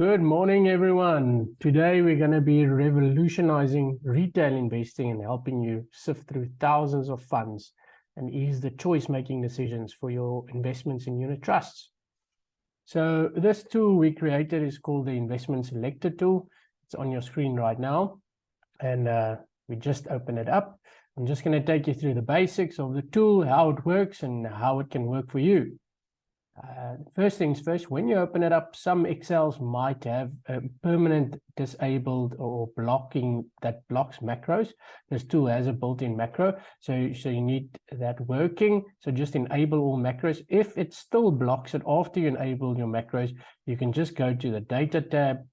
Good morning, everyone. Today, we're going to be revolutionizing retail investing and helping you sift through thousands of funds and ease the choice-making decisions for your investments in unit trusts. So this tool we created is called the Investment Selector tool. It's on your screen right now. And we just open it up. I'm just going to take you through the basics of the tool, how it works, and how it can work for you. First things first, when you open it up, some Excels might have a permanent disabled or blocking that blocks macros. This tool has a built-in macro, so you need that working. So just enable all macros. If it still blocks it after you enable your macros, you can just go to the data tab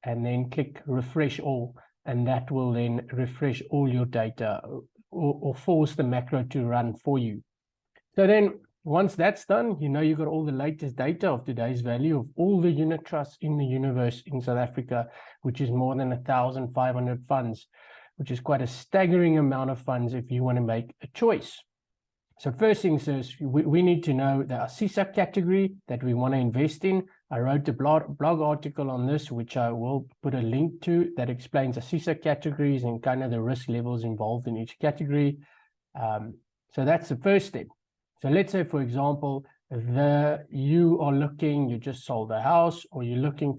and then click refresh all, and that will then refresh all your data or force the macro to run for you. So then once that's done, you know you've got all the latest data of today's value of all the unit trusts in the universe in South Africa, which is more than 1,500 funds, which is quite a staggering amount of funds if you want to make a choice. So first things first, we need to know the ASISA category that we want to invest in. I wrote a blog article on this, which I will put a link to, that explains ASISA categories and kind of the risk levels involved in each category. So that's the first step. So let's say, for example, you just sold a house, or you're looking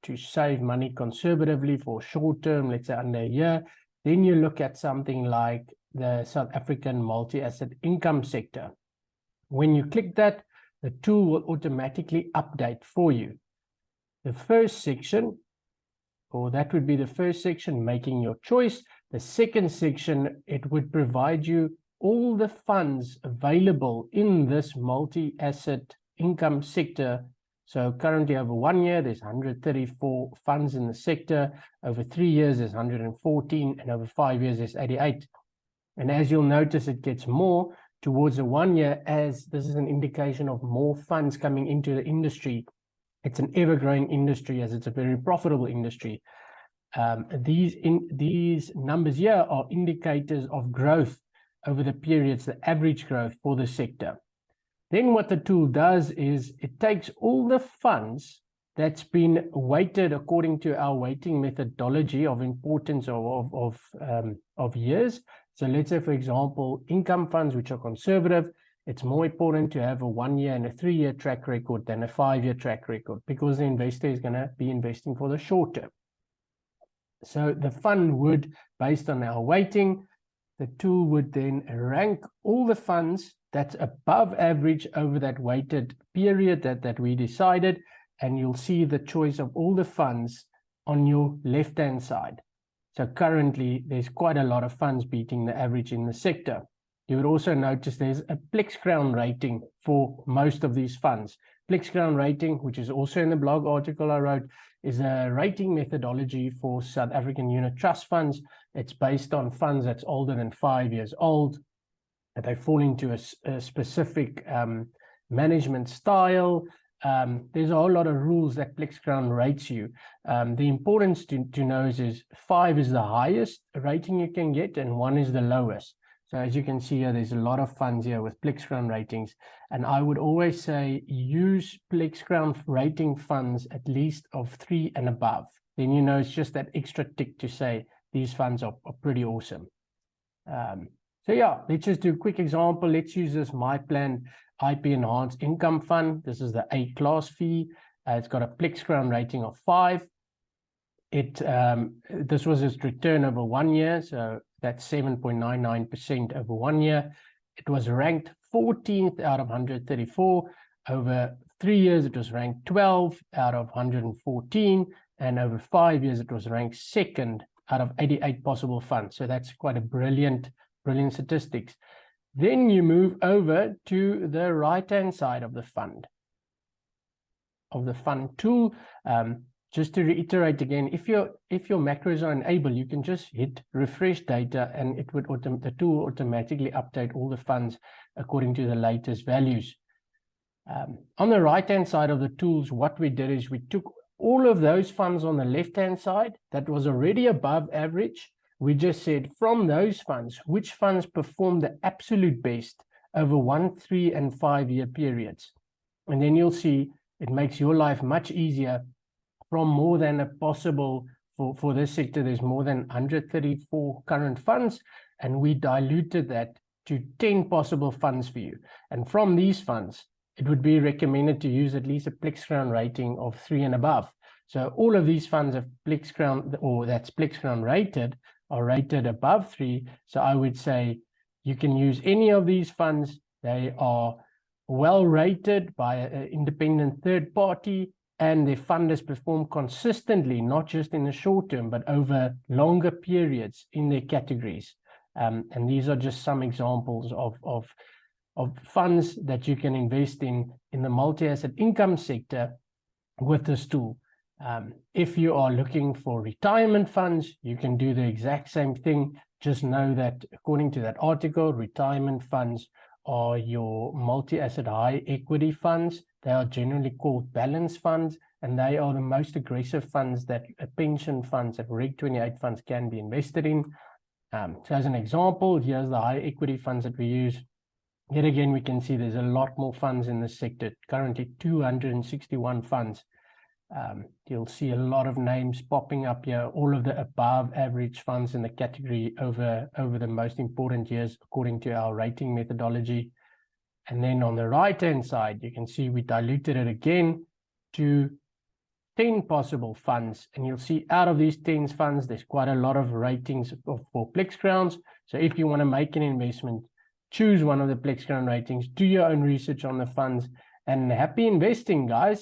to save money conservatively for short term, let's say under a year. Then you look at something like the South African multi-asset income sector. When you click that, the tool will automatically update for you. The first section, or that would be the first section, making your choice. The second section, it would provide you all the funds available in this multi-asset income sector. So currently over 1 year, there's 134 funds in the sector. Over 3 years, there's 114, and over 5 years, there's 88. And as you'll notice, it gets more towards the 1 year, as this is an indication of more funds coming into the industry. It's an ever-growing industry, as it's a very profitable industry. These numbers here are indicators of growth over the periods, the average growth for the sector. Then what the tool does is it takes all the funds that's been weighted according to our weighting methodology of importance of years. So let's say, for example, income funds, which are conservative, it's more important to have a 1 year and a 3 year track record than a 5 year track record, because the investor is going to be investing for the short term. So the fund would, based on our weighting, the tool would then rank all the funds that's above average over that weighted period that we decided, and you'll see the choice of all the funds on your left-hand side. So currently, there's quite a lot of funds beating the average in the sector. You would also notice there's a Plex Crown rating for most of these funds. Plex Crown rating, which is also in the blog article I wrote, is a rating methodology for South African unit trust funds. It's based on funds that's older than 5 years old, that they fall into a specific management style. There's a whole lot of rules that Plex Crown rates you. The importance to know is 5 is the highest rating you can get, and 1 is the lowest. So as you can see here, there's a lot of funds here with Plex Crown ratings. And I would always say use Plex Crown rating funds at least of 3 and above. Then you know it's just that extra tick to say these funds are pretty awesome. So yeah, let's just do a quick example. Let's use this MyPlan IP Enhanced Income Fund. This is the A class fee. It's got a Plex Crown rating of 5. This was its return over 1 year, so that's 7.99% over 1 year. It was ranked 14th out of 134. Over 3 years, it was ranked 12 out of 114. And over 5 years, it was ranked 2nd out of 88 possible funds. So that's quite a brilliant statistics. Then you move over to the right-hand side of the fund tool. Just to reiterate again, if your macros are enabled, you can just hit refresh data, and the tool will automatically update all the funds according to the latest values. On the right-hand side of the tools, what we did is we took all of those funds on the left-hand side that was already above average. We just said from those funds, which funds perform the absolute best over 1, 3, and 5 year periods. And then you'll see it makes your life much easier from more than a possible, for this sector, there's more than 134 current funds, and we diluted that to 10 possible funds for you. And from these funds, it would be recommended to use at least a Plexground rating of 3 and above. So all of these funds of Plexground, or that's Plexground rated, are rated above 3. So I would say you can use any of these funds. They are well rated by an independent third party, and their funders perform consistently, not just in the short term, but over longer periods in their categories. And these are just some examples of funds that you can invest in the multi-asset income sector with this tool. If you are looking for retirement funds, you can do the exact same thing. Just know that according to that article, retirement funds are your multi-asset high equity funds. They are generally called balance funds, and they are the most aggressive funds that pension funds and Reg 28 funds can be invested in. So as an example, here's the high equity funds that we use. Yet again, we can see there's a lot more funds in this sector, currently 261 funds. You'll see a lot of names popping up here, all of the above average funds in the category over the most important years, according to our rating methodology. And then on the right-hand side, you can see we diluted it again to 10 possible funds. And you'll see out of these 10 funds, there's quite a lot of ratings for Plexgrounds. So if you want to make an investment, choose one of the Plexground ratings, do your own research on the funds, and happy investing, guys.